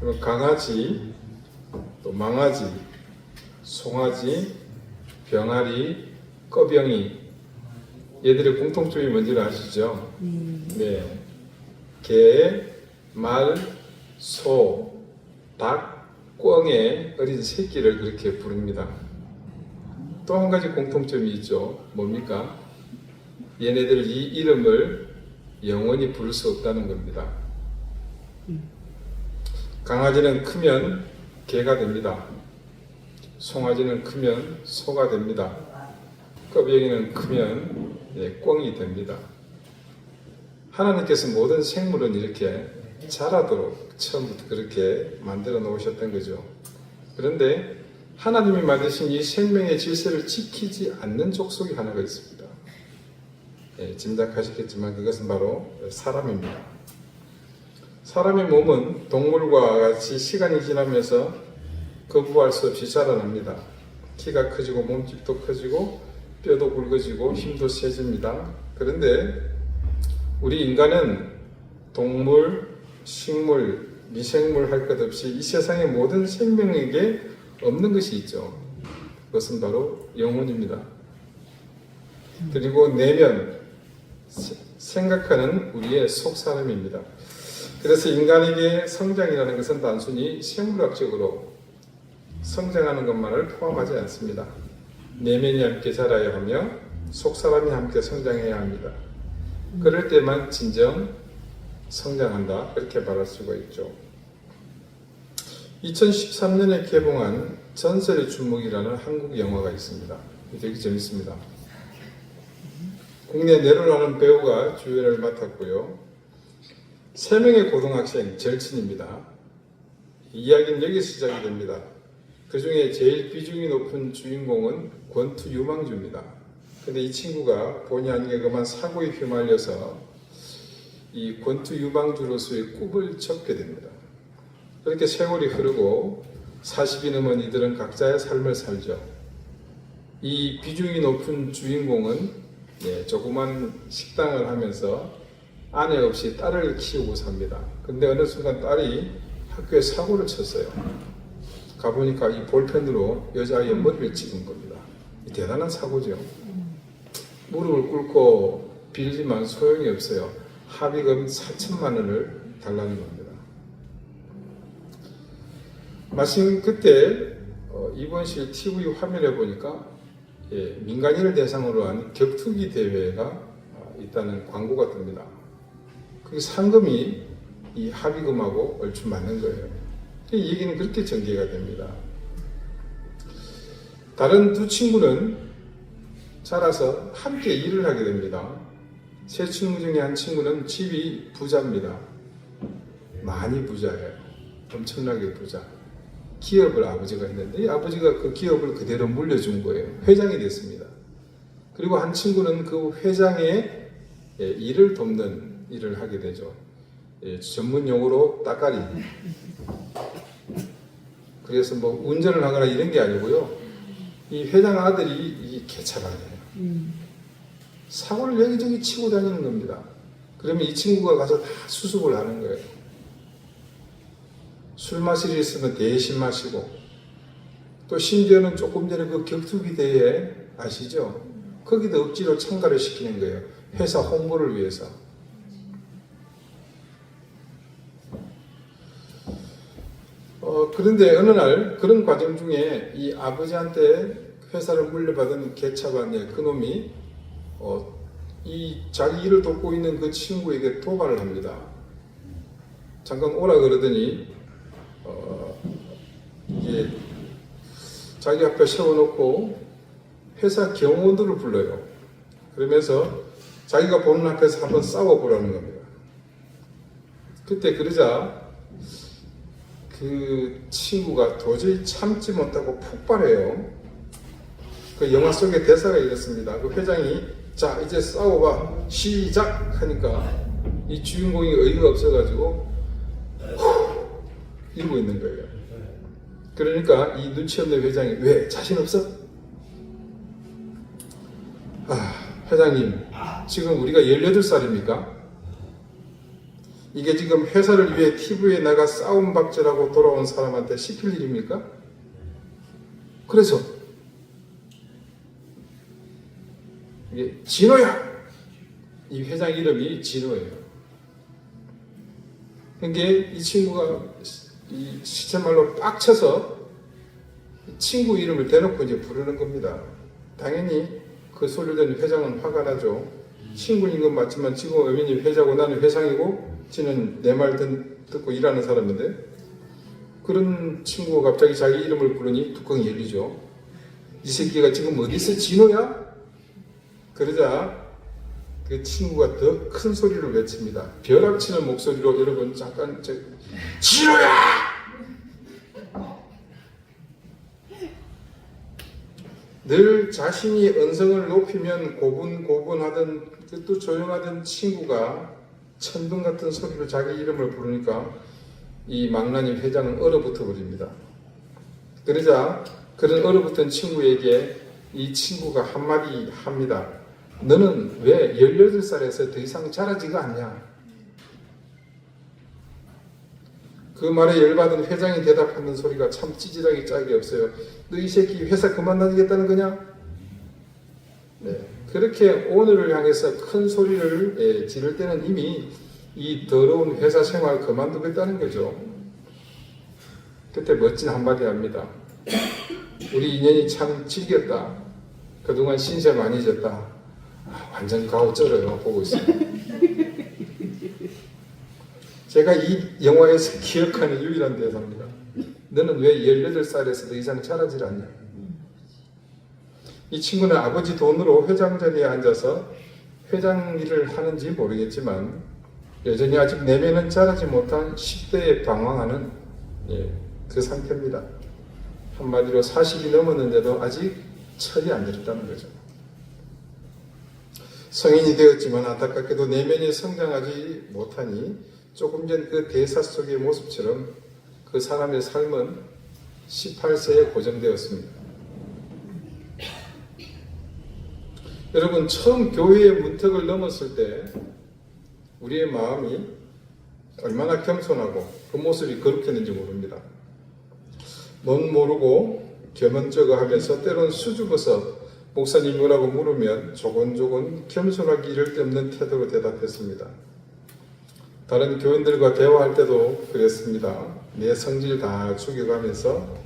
그럼 강아지, 또 망아지, 송아지, 병아리, 꺼병이, 얘들의 공통점이 뭔지를 아시죠? 네. 개, 말, 소, 닭, 꿩의 어린 새끼를 그렇게 부릅니다. 또 한 가지 공통점이 있죠. 뭡니까? 얘네들 이 이름을 영원히 부를 수 없다는 겁니다. 강아지는 크면 개가 됩니다. 송아지는 크면 소가 됩니다. 꺼병이는 크면 꿩이 됩니다. 하나님께서 모든 생물은 이렇게 자라도록 처음부터 그렇게 만들어 놓으셨던 거죠. 그런데 하나님이 만드신 이 생명의 질서를 지키지 않는 족속이 하나가 있습니다. 짐작하셨겠지만 그것은 바로 사람입니다. 사람의 몸은 동물과 같이 시간이 지나면서 거부할 수 없이 자라납니다. 키가 커지고 몸집도 커지고 뼈도 굵어지고 힘도 세집니다. 그런데 우리 인간은 동물, 식물, 미생물 할 것 없이 이 세상의 모든 생명에게 없는 것이 있죠. 그것은 바로 영혼입니다. 그리고 내면, 생각하는 우리의 속사람입니다. 그래서 인간에게 성장이라는 것은 단순히 생물학적으로 성장하는 것만을 포함하지 않습니다. 내면이 함께 자라야 하며 속사람이 함께 성장해야 합니다. 그럴 때만 진정 성장한다, 그렇게 말할 수가 있죠. 2013년에 개봉한 전설의 주먹이라는 한국 영화가 있습니다. 되게 재밌습니다. 국내 내로라는 배우가 주연을 맡았고요. 3명의 고등학생 절친입니다. 이야기는 여기서 시작이 됩니다. 그 중에 제일 비중이 높은 주인공은 권투 유망주입니다. 근데 이 친구가 본의 아니게 그만 사고에 휘말려서 이 권투 유망주로서의 꿈을 접게 됩니다. 그렇게 세월이 흐르고 40이 넘은 이들은 각자의 삶을 살죠. 이 비중이 높은 주인공은 조그만 식당을 하면서 아내 없이 딸을 키우고 삽니다. 근데 어느 순간 딸이 학교에 사고를 쳤어요. 가보니까 이 볼펜으로 여자아이의 머리를 찍은 겁니다. 대단한 사고죠. 무릎을 꿇고 빌지만 소용이 없어요. 합의금 4천만 원을 달라는 겁니다. 마침 그때 입원실 TV 화면에 보니까 민간인을 대상으로 한 격투기 대회가 있다는 광고가 뜹니다. 그 상금이 이 합의금하고 얼추 맞는 거예요. 이 얘기는 그렇게 전개가 됩니다. 다른 두 친구는 자라서 함께 일을 하게 됩니다. 세 친구 중에 한 친구는 집이 부자입니다. 많이 부자예요. 엄청나게 부자. 기업을 아버지가 했는데 이 아버지가 그 기업을 그대로 물려준 거예요. 회장이 됐습니다. 그리고 한 친구는 그 회장의 일을 돕는 일을 하게 되죠. 전문 용어로 따까리. 그래서 뭐 운전을 하거나 이런 게 아니고요. 이 회장 아들이 이 개차반이에요. 사고를 여기저기 치고 다니는 겁니다. 그러면 이 친구가 가서 다 수습을 하는 거예요. 술 마실 일 있으면 대신 마시고, 또 심지어는 조금 전에 그 격투기 대회 아시죠? 거기도 억지로 참가를 시키는 거예요. 회사 홍보를 위해서. 그런데 어느 날 그런 과정 중에 이 아버지한테 회사를 물려받은 개차반의 그놈이 이 자기 일을 돕고 있는 그 친구에게 도발을 합니다. 잠깐 오라 그러더니 이게 자기 앞에 세워놓고 회사 경호원들을 불러요. 그러면서 자기가 보는 앞에서 한번 싸워보라는 겁니다. 그때 그러자 그 친구가 도저히 참지 못하고 폭발해요. 그 영화 속의 대사가 이렇습니다. 그 회장이 자 이제 싸워봐 시작 하니까 이 주인공이 어이가 없어가지고 이러고 있는 거예요. 그러니까 이 눈치 없는 회장이 왜 자신 없어? 회장님 지금 우리가 18살입니까? 이게 지금 회사를 위해 TV에 나가 싸움 박질하고 돌아온 사람한테 시킬 일입니까? 그래서 이게 진호야! 이 회장 이름이 진호예요. 그러니까 이 친구가 이 시체말로 빡쳐서 친구 이름을 대놓고 이제 부르는 겁니다. 당연히 그 소리를 듣는 회장은 화가 나죠. 친구인 건 맞지만 지금 어머니 회장이고 나는 회장이고 지는 내 말 듣고 일하는 사람인데 그런 친구가 갑자기 자기 이름을 부르니 뚜껑이 열리죠. 이 새끼가 지금 어디서 진호야? 그러자 그 친구가 더 큰 소리를 외칩니다. 벼락치는 목소리로 여러분 잠깐 진호야! 늘 자신이 언성을 높이면 고분고분하던 또 조용하던 친구가 천둥 같은 소리로 자기 이름을 부르니까 이 망나니 회장은 얼어붙어 버립니다. 그러자 그런 얼어붙은 친구에게 이 친구가 한마디 합니다. 너는 왜 18살에서 더 이상 자라지가 않냐? 그 말에 열받은 회장이 대답하는 소리가 참 찌질하기 짝이 없어요. 너 이 새끼 회사 그만두겠다는 거냐? 네. 그렇게 오늘을 향해서 큰 소리를 지를 때는 이미 이 더러운 회사 생활 그만두겠다는 거죠. 그때 멋진 한마디 합니다. 우리 인연이 참 질겼다. 그동안 신세 많이 졌다. 완전 가오 쩔어요. 보고 있어요. 제가 이 영화에서 기억하는 유일한 대사입니다. 너는 왜 18살에서 더 이상 자라질 않냐? 이 친구는 아버지 돈으로 회장 자리에 앉아서 회장 일을 하는지 모르겠지만 여전히 아직 내면은 자라지 못한 10대에 방황하는 그 상태입니다. 한마디로 40이 넘었는데도 아직 철이 안 들었다는 거죠. 성인이 되었지만 안타깝게도 내면이 성장하지 못하니 조금 전 그 대사 속의 모습처럼 그 사람의 삶은 18세에 고정되었습니다. 여러분, 처음 교회의 문턱을 넘었을 때 우리의 마음이 얼마나 겸손하고 그 모습이 거룩했는지 모릅니다. 넌 모르고 겸언쩍어 하면서 때론 수줍어서 목사님 뭐라고 물으면 조곤조곤 겸손하기 이를 데 없는 태도로 대답했습니다. 다른 교인들과 대화할 때도 그랬습니다. 내 성질 다 죽여가면서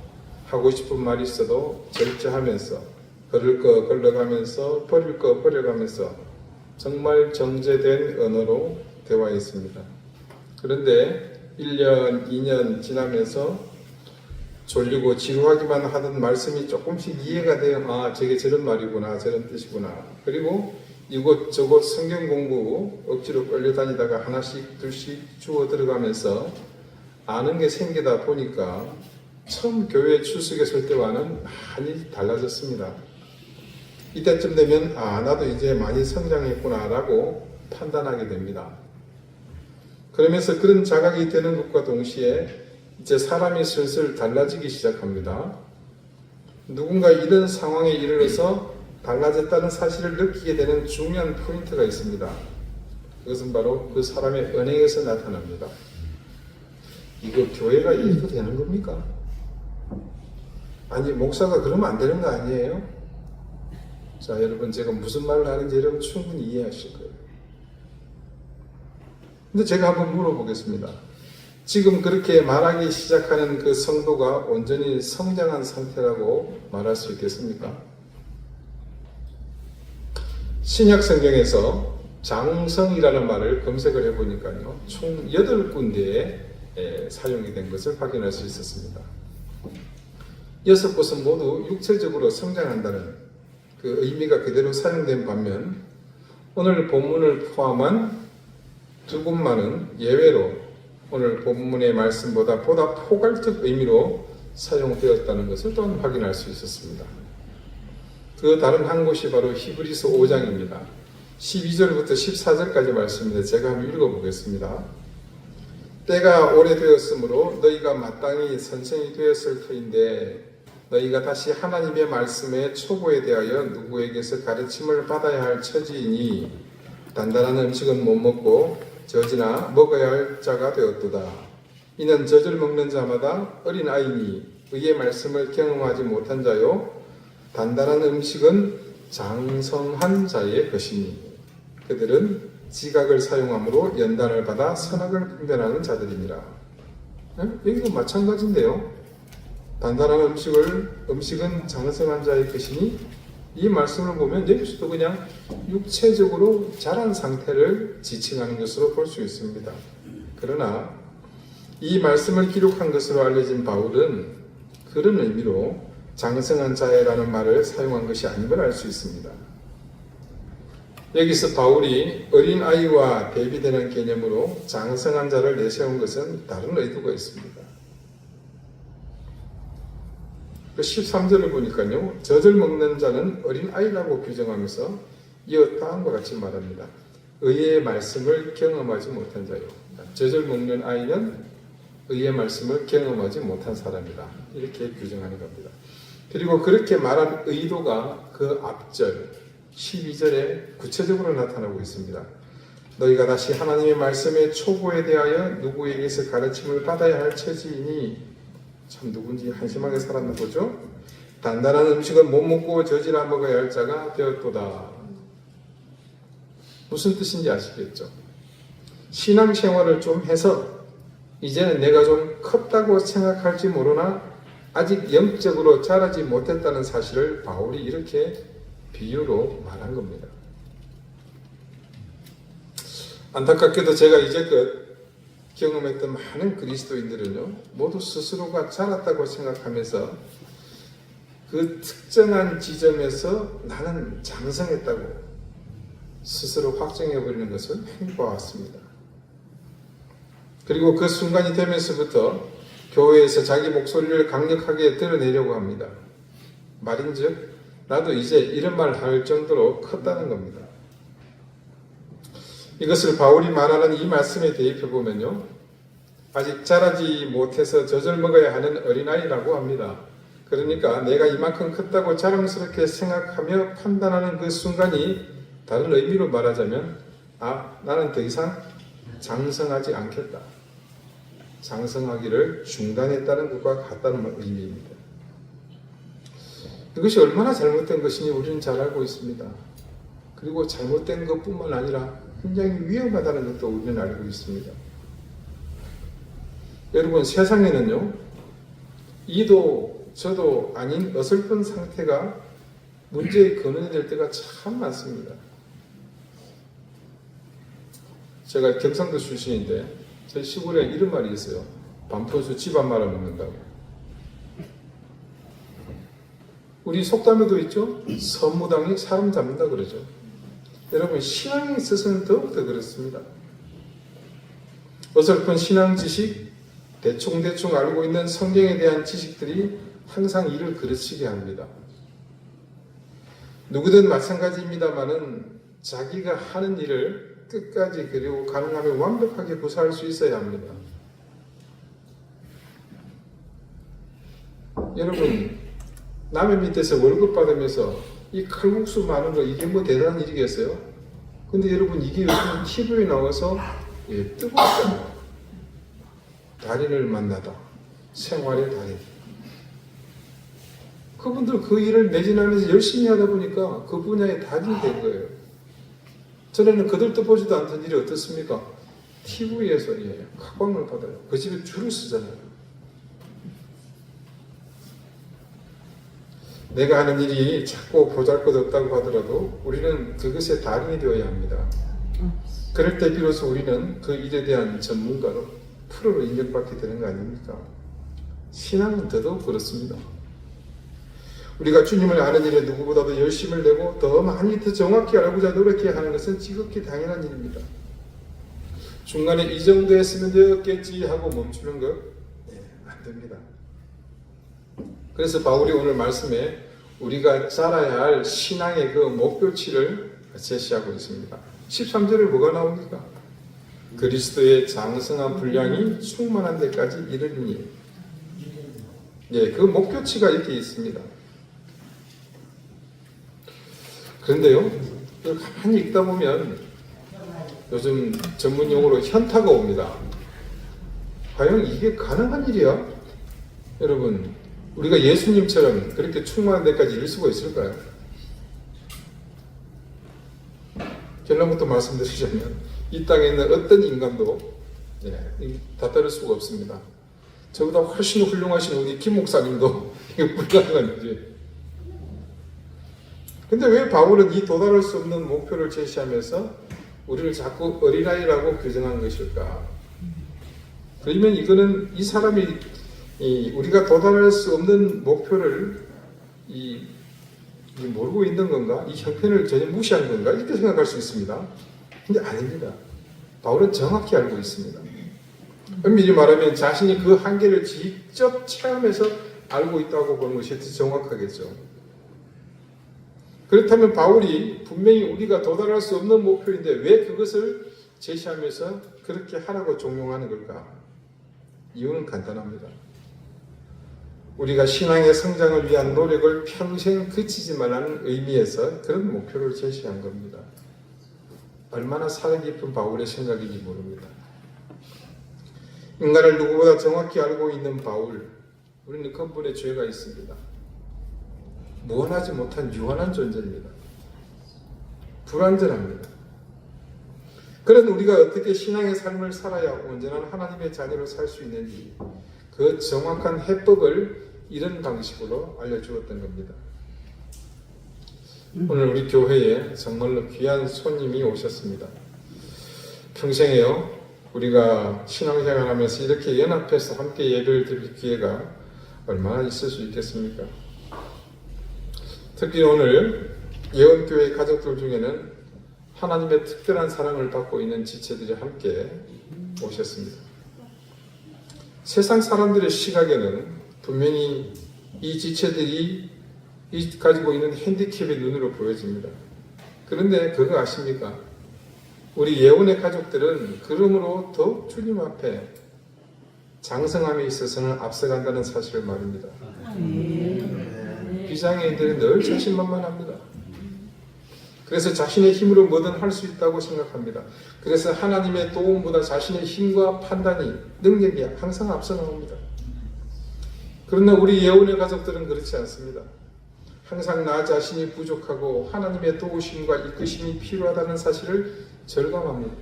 하고 싶은 말이 있어도 절제하면서 걸을 거 걸러가면서 버릴 거 버려가면서 정말 정제된 언어로 대화했습니다. 그런데 1년, 2년 지나면서 졸리고 지루하기만 하던 말씀이 조금씩 이해가 돼요. 아, 저게 저런 말이구나, 저런 뜻이구나. 그리고 이곳저곳 성경 공부 억지로 끌려다니다가 하나씩 둘씩 주워 들어가면서 아는 게 생기다 보니까 처음 교회 출석에 설 때와는 많이 달라졌습니다. 이때쯤 되면 나도 이제 많이 성장했구나 라고 판단하게 됩니다. 그러면서 그런 자각이 되는 것과 동시에 이제 사람이 슬슬 달라지기 시작합니다. 누군가 이런 상황에 이르러서 달라졌다는 사실을 느끼게 되는 중요한 포인트가 있습니다. 그것은 바로 그 사람의 언행에서 나타납니다. 이거 교회가 이래도 되는 겁니까? 아니, 목사가 그러면 안 되는 거 아니에요? 자, 여러분, 제가 무슨 말을 하는지 여러분 충분히 이해하실 거예요. 근데 제가 한번 물어보겠습니다. 지금 그렇게 말하기 시작하는 그 성도가 온전히 성장한 상태라고 말할 수 있겠습니까? 신약 성경에서 장성이라는 말을 검색을 해보니까요, 총 8군데에 사용이 된 것을 확인할 수 있었습니다. 6곳은 모두 육체적으로 성장한다는 그 의미가 그대로 사용된 반면 오늘 본문을 포함한 2곳만은 예외로 오늘 본문의 말씀보다 보다 포괄적 의미로 사용되었다는 것을 또한 확인할 수 있었습니다. 그 다른 한 곳이 바로 히브리서 5장입니다. 12절부터 14절까지 말씀인데 제가 한번 읽어보겠습니다. 때가 오래되었으므로 너희가 마땅히 선생이 되었을 터인데 너희가 다시 하나님의 말씀의 초보에 대하여 누구에게서 가르침을 받아야 할 처지이니 단단한 음식은 못 먹고 젖이나 먹어야 할 자가 되었도다. 이는 젖을 먹는 자마다 어린 아이니 의의 말씀을 경험하지 못한 자요 단단한 음식은 장성한 자의 것이니 그들은 지각을 사용함으로 연단을 받아 선악을 분별하는 자들이니라. 여기도 마찬가지인데요. 단단한 음식은 장성한 자의 것이니 이 말씀을 보면 여기서도 그냥 육체적으로 자란 상태를 지칭하는 것으로 볼 수 있습니다. 그러나 이 말씀을 기록한 것으로 알려진 바울은 그런 의미로 장성한 자라는 말을 사용한 것이 아님을 알 수 있습니다. 여기서 바울이 어린아이와 대비되는 개념으로 장성한 자를 내세운 것은 다른 의도가 있습니다. 13절을 보니까요, 젖을 먹는 자는 어린아이라고 규정하면서 이어 다음과 같이 말합니다. 의의 말씀을 경험하지 못한 자요. 젖을 먹는 아이는 의의 말씀을 경험하지 못한 사람이다. 이렇게 규정하는 겁니다. 그리고 그렇게 말한 의도가 그 앞절 12절에 구체적으로 나타나고 있습니다. 너희가 다시 하나님의 말씀의 초보에 대하여 누구에게서 가르침을 받아야 할 처지이니 참 누군지 한심하게 살았나 보죠. 단단한 음식은 못 먹고 젖이라 먹어야 할 자가 되었도다. 무슨 뜻인지 아시겠죠? 신앙생활을 좀 해서 이제는 내가 좀 컸다고 생각할지 모르나 아직 영적으로 자라지 못했다는 사실을 바울이 이렇게 비유로 말한 겁니다. 안타깝게도 제가 이제껏 경험했던 많은 그리스도인들은요, 모두 스스로가 자랐다고 생각하면서 그 특정한 지점에서 나는 장성했다고 스스로 확정해버리는 것을 많이 봐왔습니다. 그리고 그 순간이 되면서부터 교회에서 자기 목소리를 강력하게 드러내려고 합니다. 말인즉 나도 이제 이런 말을 할 정도로 컸다는 겁니다. 이것을 바울이 말하는 이 말씀에 대입해 보면요, 아직 자라지 못해서 젖을 먹어야 하는 어린아이라고 합니다. 그러니까 내가 이만큼 컸다고 자랑스럽게 생각하며 판단하는 그 순간이 다른 의미로 말하자면 나는 더 이상 장성하지 않겠다. 장성하기를 중단했다는 것과 같다는 의미입니다. 이것이 얼마나 잘못된 것인지 우리는 잘 알고 있습니다. 그리고 잘못된 것뿐만 아니라 굉장히 위험하다는 것도 우리는 알고 있습니다. 여러분, 세상에는요, 이도 저도 아닌 어설픈 상태가 문제의 근원이 될 때가 참 많습니다. 제가 경상도 출신인데 저희 시골에 이런 말이 있어요. 반푼수 집안 말아먹는다고. 우리 속담에도 있죠. 선무당이 사람 잡는다 그러죠. 여러분, 신앙에 있어서는 더욱더 그렇습니다. 어설픈 신앙 지식, 대충 알고 있는 성경에 대한 지식들이 항상 일을 그르치게 합니다. 누구든 마찬가지입니다만은 자기가 하는 일을 끝까지 그리고 가능하면 완벽하게 구사할 수 있어야 합니다. 여러분, 남의 밑에서 월급 받으면서 이 칼국수 많은 거 이게 뭐 대단한 일이겠어요? 근데 여러분, 이게 요즘 TV에 나와서 뜨겁잖아요. 달인을 만나다. 생활의 달인. 그분들 그 일을 매진하면서 열심히 하다 보니까 그 분야의 달인이 된 거예요. 전에는 그들도 보지도 않던 일이 어떻습니까? TV에서 각광을 받아요. 그 집에 줄을 쓰잖아요. 내가 하는 일이 자꾸 보잘것없다고 하더라도 우리는 그것의 달인이 되어야 합니다. 그럴 때 비로소 우리는 그 일에 대한 전문가로 프로로 인정받게 되는 거 아닙니까? 신앙은 더더욱 그렇습니다. 우리가 주님을 아는 일에 누구보다도 열심을 내고 더 많이 더 정확히 알고자 노력해야 하는 것은 지극히 당연한 일입니다. 중간에 이 정도 했으면 되었겠지 하고 멈추는 것 안 됩니다. 그래서 바울이 오늘 말씀에 우리가 자라야 할 신앙의 그 목표치를 제시하고 있습니다. 13절에 뭐가 나옵니까? 그리스도의 장성한 분량이 충만한 데까지 이르리니. 그 목표치가 이렇게 있습니다. 그런데요, 가만히 읽다 보면 요즘 전문 용어로 현타가 옵니다. 과연 이게 가능한 일이야? 여러분, 우리가 예수님처럼 그렇게 충만한 데까지 이를 수가 있을까요? 결론부터 말씀드리자면 이 땅에 있는 어떤 인간도 다 따를 수가 없습니다. 저보다 훨씬 훌륭하신 우리 김 목사님도 이게 불가능한 일이에요. 근데 왜 바울은 이 도달할 수 없는 목표를 제시하면서 우리를 자꾸 어린아이라고 규정한 것일까? 그러면 이거는 이 사람이 우리가 도달할 수 없는 목표를 모르고 있는 건가? 이 형편을 전혀 무시한 건가? 이렇게 생각할 수 있습니다. 근데 아닙니다. 바울은 정확히 알고 있습니다. 엄밀히 말하면 자신이 그 한계를 직접 체험해서 알고 있다고 보는 것이 더 정확하겠죠. 그렇다면 바울이 분명히 우리가 도달할 수 없는 목표인데 왜 그것을 제시하면서 그렇게 하라고 종용하는 걸까? 이유는 간단합니다. 우리가 신앙의 성장을 위한 노력을 평생 그치지 말라는 의미에서 그런 목표를 제시한 겁니다. 얼마나 살아 깊은 바울의 생각인지 모릅니다. 인간을 누구보다 정확히 알고 있는 바울, 우리는 근본에 죄가 있습니다. 무한하지 못한 유한한 존재입니다. 불완전합니다. 그런 우리가 어떻게 신앙의 삶을 살아야 온전한 하나님의 자녀로 살 수 있는지 그 정확한 해법을 이런 방식으로 알려주었던 겁니다. 오늘 우리 교회에 정말로 귀한 손님이 오셨습니다. 평생에요, 우리가 신앙생활하면서 이렇게 연합해서 함께 예배를 드릴 기회가 얼마나 있을 수 있겠습니까? 특히 오늘 예원교회 가족들 중에는 하나님의 특별한 사랑을 받고 있는 지체들이 함께 오셨습니다. 세상 사람들의 시각에는 분명히 이 지체들이 가지고 있는 핸디캡의 눈으로 보여집니다. 그런데 그거 아십니까? 우리 예원의 가족들은 그러므로 더욱 주님 앞에 장성함에 있어서는 앞서간다는 사실을 말입니다. 비장애인들은 늘 자신만만합니다. 그래서 자신의 힘으로 뭐든 할 수 있다고 생각합니다. 그래서 하나님의 도움보다 자신의 힘과 판단이, 능력이 항상 앞서 나옵니다. 그러나 우리 예언의 가족들은 그렇지 않습니다. 항상 나 자신이 부족하고 하나님의 도우심과 이끄심이 필요하다는 사실을 절감합니다.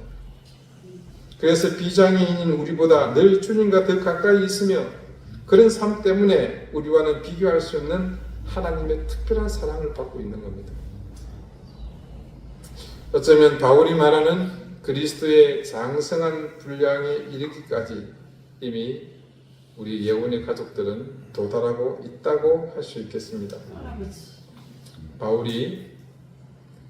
그래서 비장애인인 우리보다 늘 주님과 더 가까이 있으며 그런 삶 때문에 우리와는 비교할 수 없는 하나님의 특별한 사랑을 받고 있는 겁니다. 어쩌면 바울이 말하는 그리스도의 장성한 분량에 이르기까지 이미 우리 예언의 가족들은 도달하고 있다고 할 수 있겠습니다. 바울이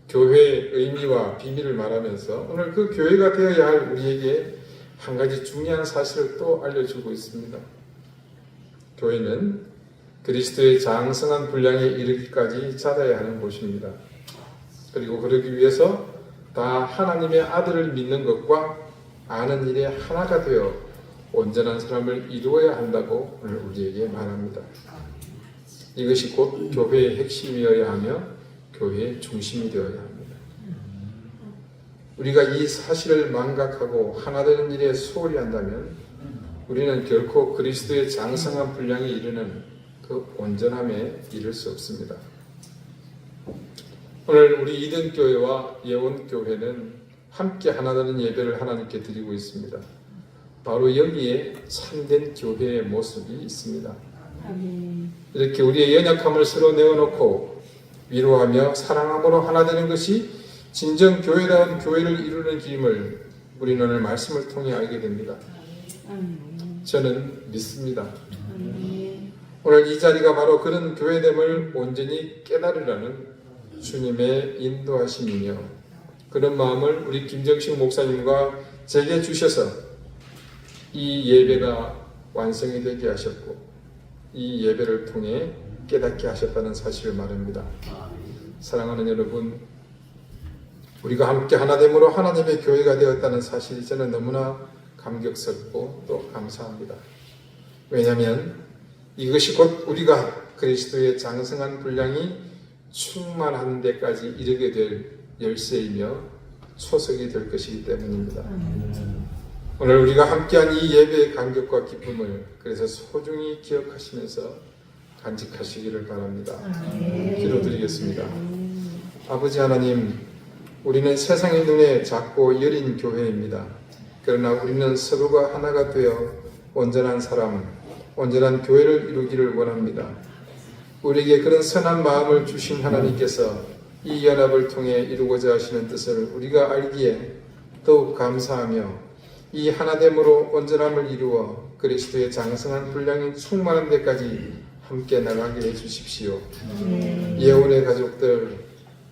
교회의 의미와 비밀을 말하면서 오늘 그 교회가 되어야 할 우리에게 한 가지 중요한 사실을 또 알려주고 있습니다. 교회는 그리스도의 장성한 분량에 이르기까지 자라야 하는 곳입니다. 그리고 그러기 위해서 다 하나님의 아들을 믿는 것과 아는 일에 하나가 되어 온전한 사람을 이루어야 한다고 오늘 우리에게 말합니다. 이것이 곧 교회의 핵심이어야 하며 교회의 중심이 되어야 합니다. 우리가 이 사실을 망각하고 하나 되는 일에 소홀히 한다면 우리는 결코 그리스도의 장성한 분량에 이르는 그 온전함에 이를 수 없습니다. 오늘 우리 이든교회와 예원교회는 함께 하나 되는 예배를 하나님께 드리고 있습니다. 바로 여기에 참된 교회의 모습이 있습니다. 이렇게 우리의 연약함을 서로 내어놓고 위로하며 사랑함으로 하나 되는 것이 진정 교회다운 교회를 이루는 길임을 우리는 오늘 말씀을 통해 알게 됩니다. 저는 믿습니다. 오늘 이 자리가 바로 그런 교회됨을 온전히 깨달으라는 주님의 인도하심이며 그런 마음을 우리 김정식 목사님과 제게 주셔서 이 예배가 완성이 되게 하셨고 이 예배를 통해 깨닫게 하셨다는 사실을 말합니다. 사랑하는 여러분, 우리가 함께 하나됨으로 하나님의 교회가 되었다는 사실이 저는 너무나 감격스럽고 또 감사합니다. 왜냐하면 이것이 곧 우리가 그리스도의 장성한 분량이 충만한 데까지 이르게 될 열쇠이며 초석이 될 것이기 때문입니다. 오늘 우리가 함께한 이 예배의 감격과 기쁨을 그래서 소중히 기억하시면서 간직하시기를 바랍니다. 기도드리겠습니다. 아버지 하나님, 우리는 세상의 눈에 작고 여린 교회입니다. 그러나 우리는 서로가 하나가 되어 온전한 사람, 온전한 교회를 이루기를 원합니다. 우리에게 그런 선한 마음을 주신 하나님께서 이 연합을 통해 이루고자 하시는 뜻을 우리가 알기에 더욱 감사하며 이 하나됨으로 온전함을 이루어 그리스도의 장성한 분량이 충만한 데까지 함께 나가게 해주십시오. 예언의 가족들,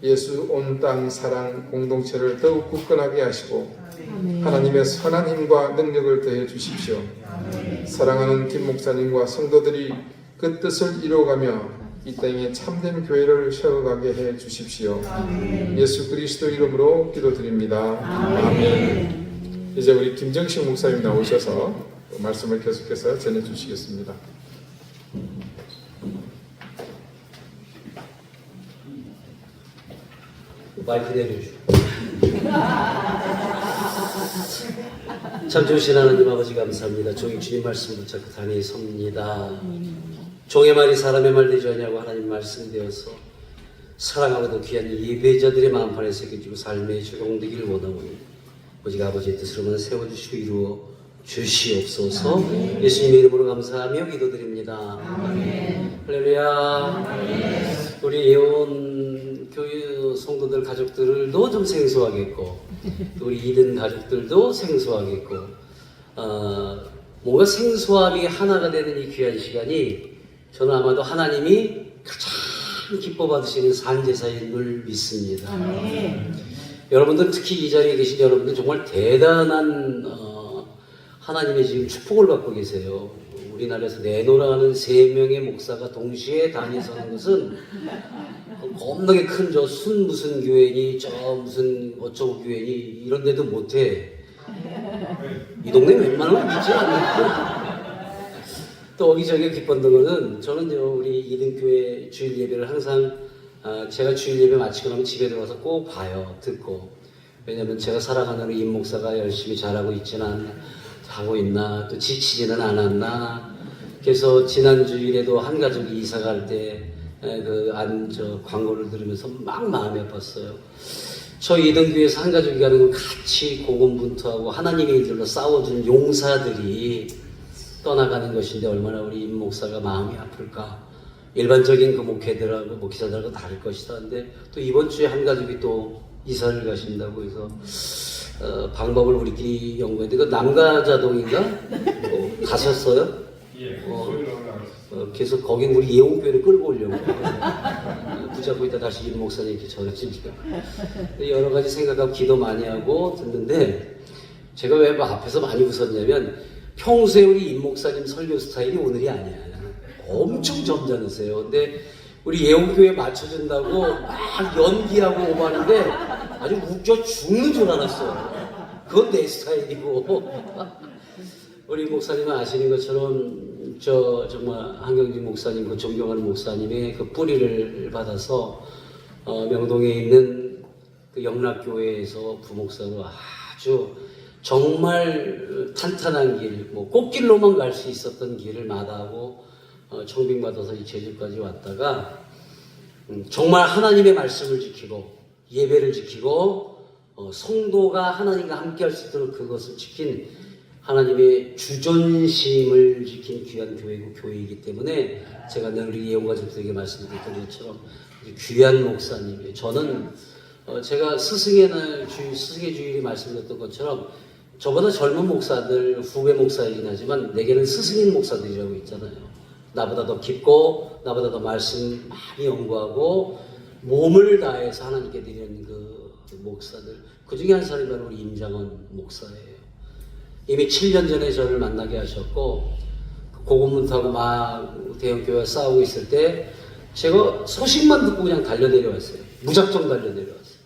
예수 온 땅 사랑 공동체를 더욱 굳건하게 하시고 하나님의 선한 힘과 능력을 더해 주십시오. 사랑하는 김 목사님과 성도들이 그 뜻을 이루어가며 이 땅에 참된 교회를 세워가게 해 주십시오. 예수 그리스도 이름으로 기도드립니다. 아멘. 이제 우리 김정식 목사님 나오셔서 말씀을 계속해서 전해주시겠습니다. 마이크 내려주시고. 참 좋으신 하나님 아버지 감사합니다. 종이 주님 말씀 붙잡고 단히 섭니다. 종의 말이 사람의 말 되지 않냐고 하나님 말씀되어서 사랑하고도 귀한 예배자들의 마음판에 새겨지고 삶의 적용되기를 원하오니 오직 아버지의 뜻으로만 세워주시고 이루어 주시옵소서. 예수님의 이름으로 감사하며 기도드립니다. 할렐루야. 우리 예원 교회 성도들 가족들도 좀 생소하겠고 또 우리 이든 가족들도 생소하겠고 뭔가 생소함이 하나가 되는 이 귀한 시간이 저는 아마도 하나님이 가장 기뻐 받으시는 산제사인 줄 믿습니다. 여러분들 특히 이 자리에 계신 여러분들 정말 대단한 하나님의 지금 축복을 받고 계세요. 우리나라에서 내노라는 3명의 목사가 동시에 다니서는 것은 겁나게 큰 저 순 무슨 교회니 저 무슨 어쩌고 교회니 이런 데도 못해. 이 동네 웬만하면 믿지 않는데 또 여기저기 기뻤던 거는 저는 우리 이등교회 주일 예배를 항상 제가 주일 예배 마치고 나면 집에 들어가서 꼭 봐요. 듣고. 왜냐면 제가 살아가는 우리 임 목사가 열심히 잘하고 하고 있나 또 지치지는 않았나. 그래서 지난 주일에도 한 가족이 이사 갈 때 광고를 들으면서 막 마음이 아팠어요. 저희 이등교회에서 한 가족이 가는 건 같이 고군분투하고 하나님의 일들로 싸워준 용사들이 떠나가는 것인데 얼마나 우리 임 목사가 마음이 아플까. 일반적인 그 목회자들하고 다를 것이다. 근데 또 이번 주에 한 가족이 또 이사를 가신다고 해서 방법을 우리끼리 연구했는데 그 남가자동인가? 가셨어요? 예. 계속 거긴 우리 예원교회를 끌고 오려고 붙잡고 있다 다시 임 목사님께 전해집니다. 여러 가지 생각하고 기도 많이 하고 듣는데 제가 왜 앞에서 많이 웃었냐면 평소에 우리 임 목사님 설교 스타일이 오늘이 아니야. 엄청 점잖으세요. 근데 우리 예원교회 맞춰준다고 막 연기하고 오버하는데 아주 웃겨 죽는 줄 알았어요. 그건 내 스타일이고. 우리 목사님은 아시는 것처럼 정말 한경진 목사님, 그 존경하는 목사님의 그 뿌리를 받아서 명동에 있는 그 영락교회에서 부목사로 아주 정말 탄탄한 길, 꽃길로만 갈 수 있었던 길을 마다하고 청빙받아서 이 제주까지 왔다가 정말 하나님의 말씀을 지키고 예배를 지키고 성도가 하나님과 함께 할 수 있도록 그것을 지킨 하나님의 주존심을 지킨 귀한 교회고 교회이기 때문에 제가 늘 우리 예원가족들에게 말씀드렸던 것처럼 귀한 목사님이에요. 저는 제가 스승의 주일이 말씀드렸던 것처럼 저보다 젊은 목사들, 후배 목사이긴 하지만 내게는 스승인 목사들이라고 있잖아요. 나보다 더 깊고 나보다 더 말씀 많이 연구하고 몸을 다해서 하나님께 드리는 그 목사들, 그 중에 한 사람이 바로 우리 임장원 목사예요. 이미 7년 전에 저를 만나게 하셨고 고군분투하고 막 대형교회와 싸우고 있을 때 제가 소식만 듣고 그냥 달려내려왔어요. 무작정 달려내려왔어요.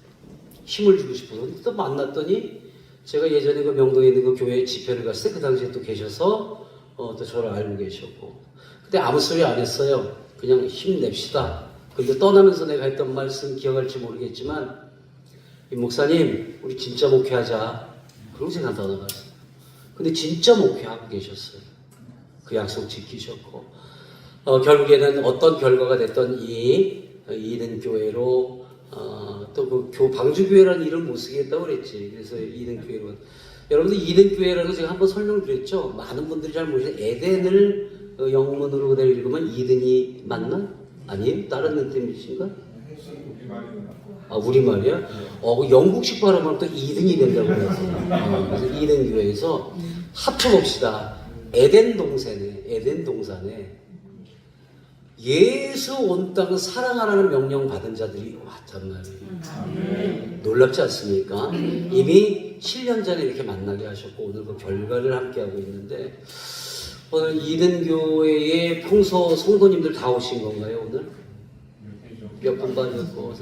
힘을 주고 싶어서. 근데 또 만났더니 제가 예전에 그 명동에 있는 그 교회 집회를 갔을 때 그 당시에 또 계셔서 또 저를 알고 계셨고 그때 아무 소리 안 했어요. 그냥 힘냅시다. 근데 떠나면서 내가 했던 말씀 기억할지 모르겠지만 이 목사님 우리 진짜 목회하자. 그러고 제가 떠나갔어요. 근데 진짜 목회하고 계셨어요. 그 약속 지키셨고 결국에는 어떤 결과가 됐던 이 이든 교회로 또 그 방주교회라는 이름 못 쓰겠다고 그랬지. 그래서 이든 교회로 여러분들 이든 교회라는 거 제가 한번 설명드렸죠. 많은 분들이 잘 모르시는 에덴을 영문으로 그대로 읽으면 이든이 맞나? 아니에요? 다른 뜻인가? 아, 우리말이야? 그 영국식 발음하면 또 2등이 된다고 그랬어요. 그래서 2등 교회에서 합쳐봅시다. 에덴 동산에 예수 온 땅을 사랑하라는 명령 받은 자들이 왔단 말이에요. 놀랍지 않습니까? 이미 7년 전에 이렇게 만나게 하셨고 오늘 그 결과를 함께하고 있는데 오늘 2등 교회의 평소 성도님들 다 오신 건가요 오늘? 몇 분 받았고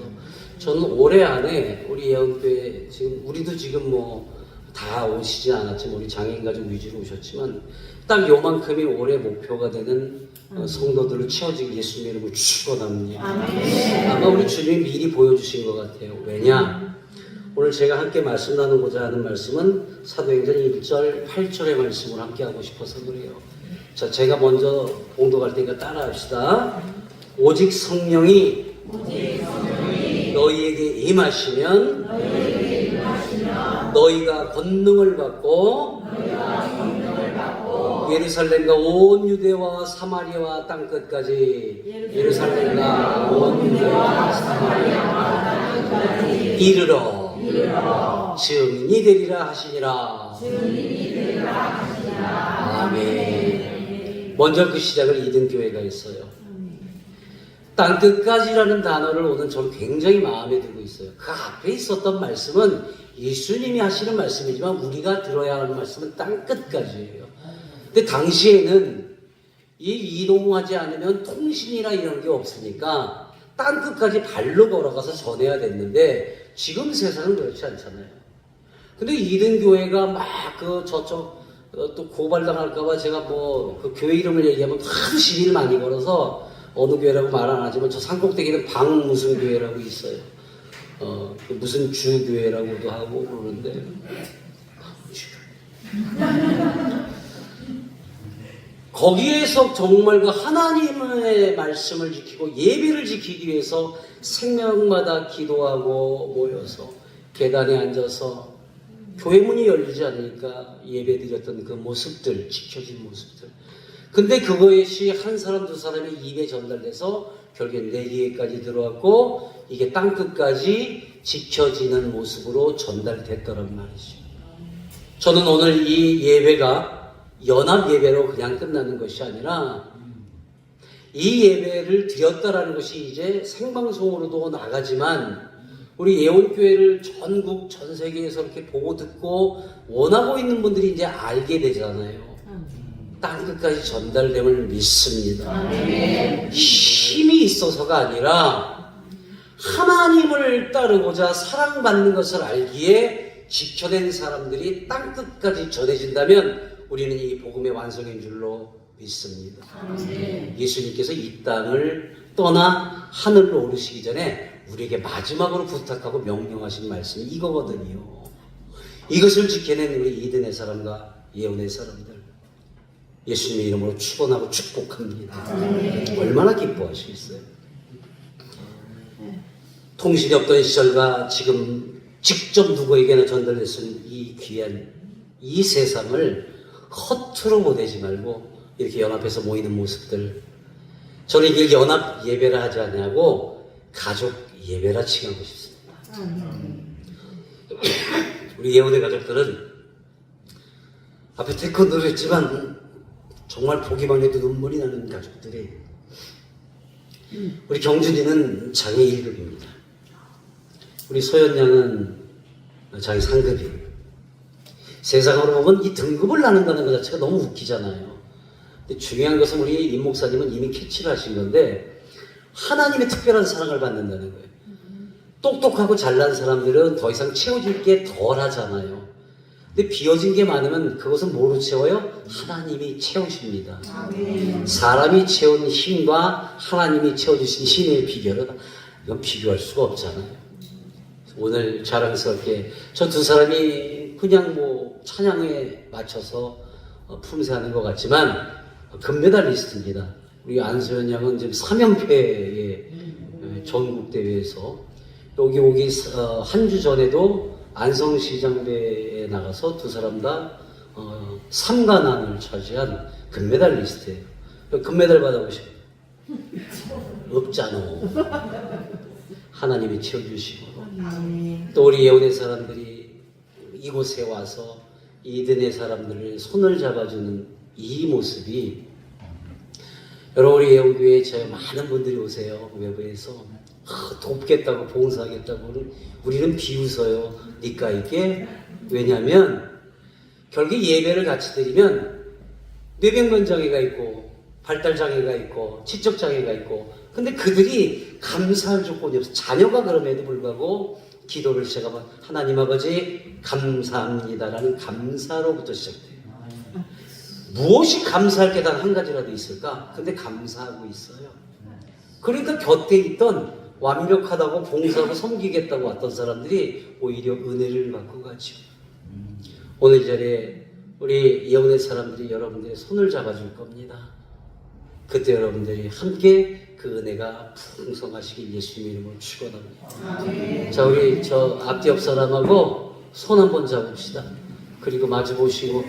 저는 올해 안에 우리 예언교회 지금 우리도 지금 뭐 다 오시지 않았지만 우리 장애인 가족 위주로 오셨지만 딱 요만큼이 올해 목표가 되는 성도들을 채워지기 예수님의 이름으로 축원합니다. 아마 우리 주님이 미리 보여주신 것 같아요. 왜냐? 오늘 제가 함께 말씀 나누고자 하는 말씀은 사도행전 1절 8절의 말씀을 함께 하고 싶어서 그래요. 자, 제가 먼저 봉독할 테니까 따라합시다. 오직 성령이 너희에게 임하시면 너희가 권능을 받고 예루살렘과 온 유대와 사마리아와 땅끝까지 예루살렘과 온 유대와 사마리아와 땅끝까지 이르러 증인이 되리라 하시니라. 아멘. 먼저 그 시작을 이든 교회가 했어야 땅끝까지라는 단어를 오늘 저는 굉장히 마음에 들고 있어요. 그 앞에 있었던 말씀은 예수님이 하시는 말씀이지만 우리가 들어야 하는 말씀은 땅끝까지예요. 근데 당시에는 이 이동하지 않으면 통신이나 이런 게 없으니까 땅끝까지 발로 걸어가서 전해야 됐는데 지금 세상은 그렇지 않잖아요. 근데 이든교회가 막 저쪽 또 고발당할까봐 제가 뭐 그 교회 이름을 얘기하면 하도 시비를 많이 걸어서 어느 교회라고 말 안 하지만 저 산꼭대기는 방 무슨 교회라고 있어요. 그 무슨 주교회라고도 하고 그러는데 거기에서 정말 그 하나님의 말씀을 지키고 예배를 지키기 위해서 생명마다 기도하고 모여서 계단에 앉아서 교회 문이 열리지 않으니까 예배 드렸던 그 모습들, 지켜진 모습들. 근데 그것이 한 사람 두 사람의 입에 전달돼서 결국엔 내 귀에까지 들어왔고 이게 땅끝까지 지켜지는 모습으로 전달됐더란 말이죠. 저는 오늘 이 예배가 연합 예배로 그냥 끝나는 것이 아니라 이 예배를 드렸다라는 것이 이제 생방송으로도 나가지만 우리 예원교회를 전국 전 세계에서 이렇게 보고 듣고 원하고 있는 분들이 이제 알게 되잖아요. 땅끝까지 전달됨을 믿습니다. 힘이 있어서가 아니라 하나님을 따르고자 사랑받는 것을 알기에 지켜낸 사람들이 땅끝까지 전해진다면 우리는 이 복음의 완성인 줄로 믿습니다. 예수님께서 이 땅을 떠나 하늘로 오르시기 전에 우리에게 마지막으로 부탁하고 명령하신 말씀이 이거거든요. 이것을 지켜낸 우리 이든의 사람과 예언의 사람들 예수님의 이름으로 축원하고 축복합니다. 얼마나 기뻐하시겠어요? 통신이 없던 시절과 지금 직접 누구에게나 전달됐은 이 귀한 이 세상을 허투루 보내지 말고 이렇게 연합해서 모이는 모습들 저는 이게 연합 예배라 하지 않냐고 가족 예배라 칭하고 싶습니다. 우리 예언의 가족들은 앞에 태권도를 했지만 정말 보기만 해도 눈물이 나는 가족들이 우리 경준이는 장애 1급입니다. 우리 소연 양은 장애 3급이에요. 세상으로 보면 이 등급을 나눈다는 것 자체가 너무 웃기잖아요. 근데 중요한 것은 우리 임 목사님은 이미 캐치를 하신 건데 하나님의 특별한 사랑을 받는다는 거예요. 똑똑하고 잘난 사람들은 더 이상 채워질 게 덜 하잖아요. 근데 비어진 게 많으면 그것은 뭐로 채워요? 하나님이 채우십니다. 사람이 채운 힘과 하나님이 채워주신 힘의 비결은 이건 비교할 수가 없잖아요. 오늘 자랑스럽게 저 두 사람이 그냥 뭐 찬양에 맞춰서 품새하는 것 같지만 금메달리스트입니다. 우리 안소연 양은 지금 3연패의 전국 대회에서 여기 오기 한 주 전에도 안성시장대에 나가서 두 사람 다 3관왕을 차지한 금메달리스트예요. 금메달 받아보시고 없잖아. 하나님이 채워주시고 또 우리 예언의 사람들이 이곳에 와서 이든의 사람들을 손을 잡아주는 이 모습이 여러분 우리 예언교회에 저 많은 분들이 오세요. 외부에서 돕겠다고 봉사하겠다고 우리는 비웃어요. 니까 이게 왜냐하면 결국 예배를 같이 드리면 뇌병변 장애가 있고 발달 장애가 있고 지적 장애가 있고 근데 그들이 감사할 조건이 없어. 자녀가 그럼에도 불구하고 기도를 시작하면 하나님 아버지 감사합니다라는 감사로부터 시작돼요. 무엇이 감사할 게 단 한 가지라도 있을까? 근데 감사하고 있어요. 그러니까 곁에 있던 완벽하다고 봉사하고 섬기겠다고 왔던 사람들이 오히려 은혜를 받고 가죠. 오늘 이 자리에 우리 예언의 사람들이 여러분들의 손을 잡아줄 겁니다. 그때 여러분들이 함께 그 은혜가 풍성하시길 예수님 이름으로 축원합니다. 자, 우리 저 앞뒤 옆 사람하고 손 한번 잡읍시다. 그리고 마주 보시고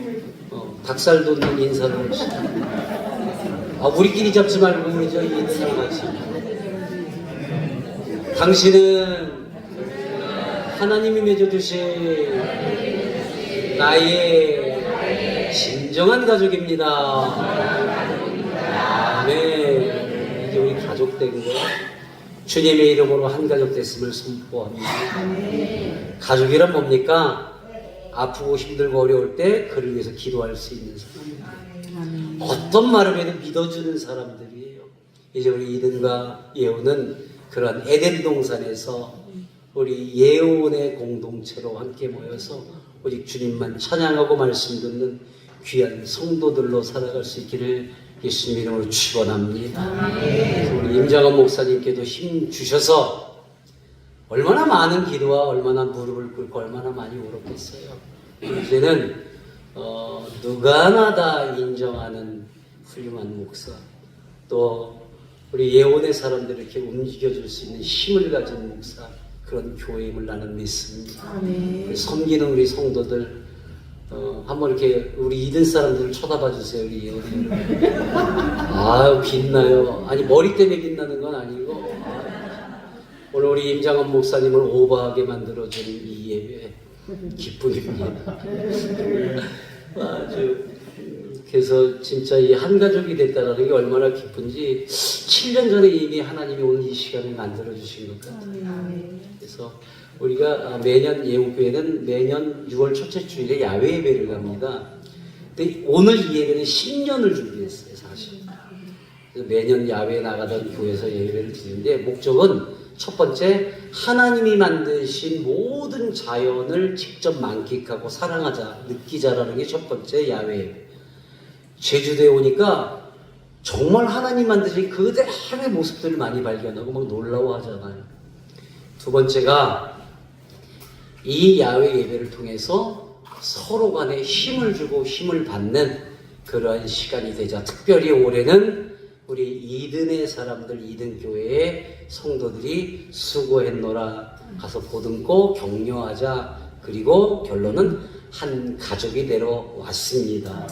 닭살 돋는 인사를 합시다. 우리끼리 잡지 말고 우리 저 이들이랑 같이. 당신은 하나님이 맺어주신 나의 진정한 가족입니다. 아멘. 이제 우리 가족 된 거 주님의 이름으로 한 가족 됐음을 선포합니다. 가족이란 뭡니까? 아프고 힘들고 어려울 때 그를 위해서 기도할 수 있는 사람. 어떤 말을 해도 믿어주는 사람들이에요. 이제 우리 이든과 예오는 그런 에덴 동산에서 우리 예오의 공동체로 함께 모여서 오직 주님만 찬양하고 말씀 듣는 귀한 성도들로 살아갈 수 있기를 예수님 이름으로 축원합니다. 우리 임장원 목사님께도 힘 주셔서 얼마나 많은 기도와 얼마나 무릎을 꿇고 얼마나 많이 울었겠어요. 이제는 누가나 다 인정하는 훌륭한 목사, 또 우리 예언의 사람들을 이렇게 움직여줄 수 있는 힘을 가진 목사, 그런 교회임을 나는 믿습니다. 섬기는 우리 성도들 한번 이렇게 우리 이든 사람들을 쳐다봐 주세요. 우리 예언이 아유 빛나요. 아니 머리 때문에 빛나는 건 아니고 오늘 우리 임장원 목사님을 오버하게 만들어주는 이 예배 기쁨입니다. 아주 그래서 진짜 이 한 가족이 됐다는 게 얼마나 기쁜지 7년 전에 이미 하나님이 오늘 이 시간을 만들어 주신 것 같아요. 그래서 우리가 매년 예우교회는 매년 6월 첫째 주일에 야외 예배를 갑니다. 근데 오늘 이 예배는 10년을 준비했어요, 사실. 그래서 매년 야외에 나가던 교회에서 예배를 드리는데 목적은 첫 번째, 하나님이 만드신 모든 자연을 직접 만끽하고 사랑하자, 느끼자라는 게 첫 번째 야외 예배. 제주도에 오니까 정말 하나님 만드신 그대로의 모습들을 많이 발견하고 막 놀라워하잖아요. 두 번째가 이 야외 예배를 통해서 서로 간에 힘을 주고 힘을 받는 그러한 시간이 되자. 특별히 올해는 우리 이든의 사람들, 이든교회의 성도들이 수고했노라 가서 보듬고 격려하자. 그리고 결론은 한 가족이 되러 왔습니다.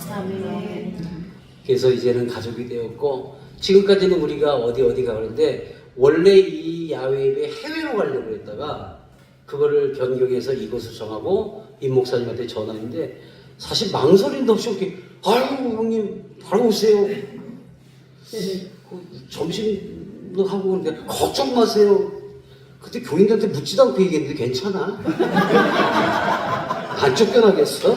그래서 이제는 가족이 되었고, 지금까지는 우리가 어디 가는데 원래 이 야외 예배 해외로 가려고 했다가 그거를 변경해서 이곳을 정하고 임 목사님한테 전화했는데 사실 망설임도 없이 이렇게 아유 형님 바로 오세요. 점심도 하고 그러는데 걱정 마세요. 그때 교인들한테 묻지도 않고 얘기했는데 괜찮아? 안 쫓겨나겠어?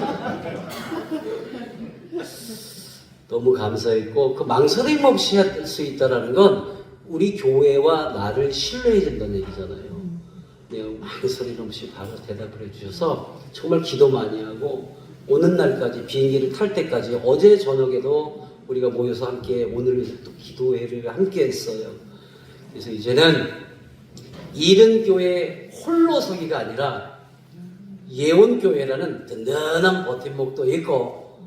너무 감사했고 그 망설임 없이 할 수 있다는 건 우리 교회와 나를 신뢰해야 된다는 얘기잖아요. 망설임 없이 바로 대답을 해주셔서 정말 기도 많이 하고 오는 날까지 비행기를 탈 때까지 어제 저녁에도 우리가 모여서 함께 오늘 또 기도회를 함께 했어요. 그래서 이제는 이든교회 홀로 서기가 아니라 예원교회라는 든든한 버팀목도 있고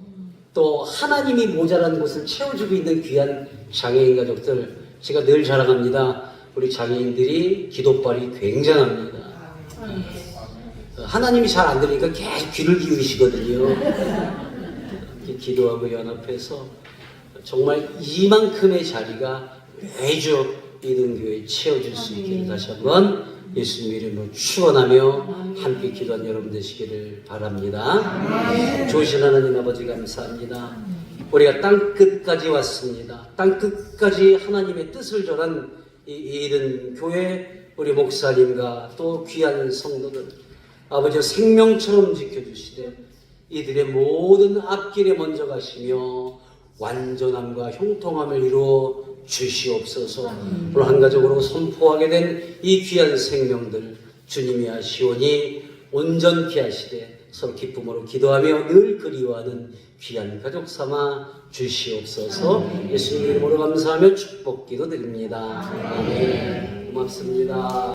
또 하나님이 모자란 곳을 채워주고 있는 귀한 장애인 가족들, 제가 늘 자랑합니다. 우리 장애인들이 기도빨이 굉장합니다. 하나님이 잘 안 들리니까 계속 귀를 기울이시거든요. 이렇게 기도하고 연합해서 정말 이만큼의 자리가 매주 이등교회에 채워질 수 있기를 다시 한번 예수님 이름으로 축원하며 함께 기도한 여러분 되시기를 바랍니다. 좋으신 하나님 아버지 감사합니다. 우리가 땅 끝까지 왔습니다. 땅 끝까지 하나님의 뜻을 전한 이 이등교회 우리 목사님과 또 귀한 성도들 아버지 생명처럼 지켜주시되 이들의 모든 앞길에 먼저 가시며 완전함과 형통함을 이루어 주시옵소서. 오늘 한 가족으로 선포하게 된 이 귀한 생명들 주님이 하시오니 온전케 하시되 서로 기쁨으로 기도하며 늘 그리워하는 귀한 가족 삼아 주시옵소서. 예수님 이름으로 감사하며 축복 기도드립니다. 아멘. 고맙습니다.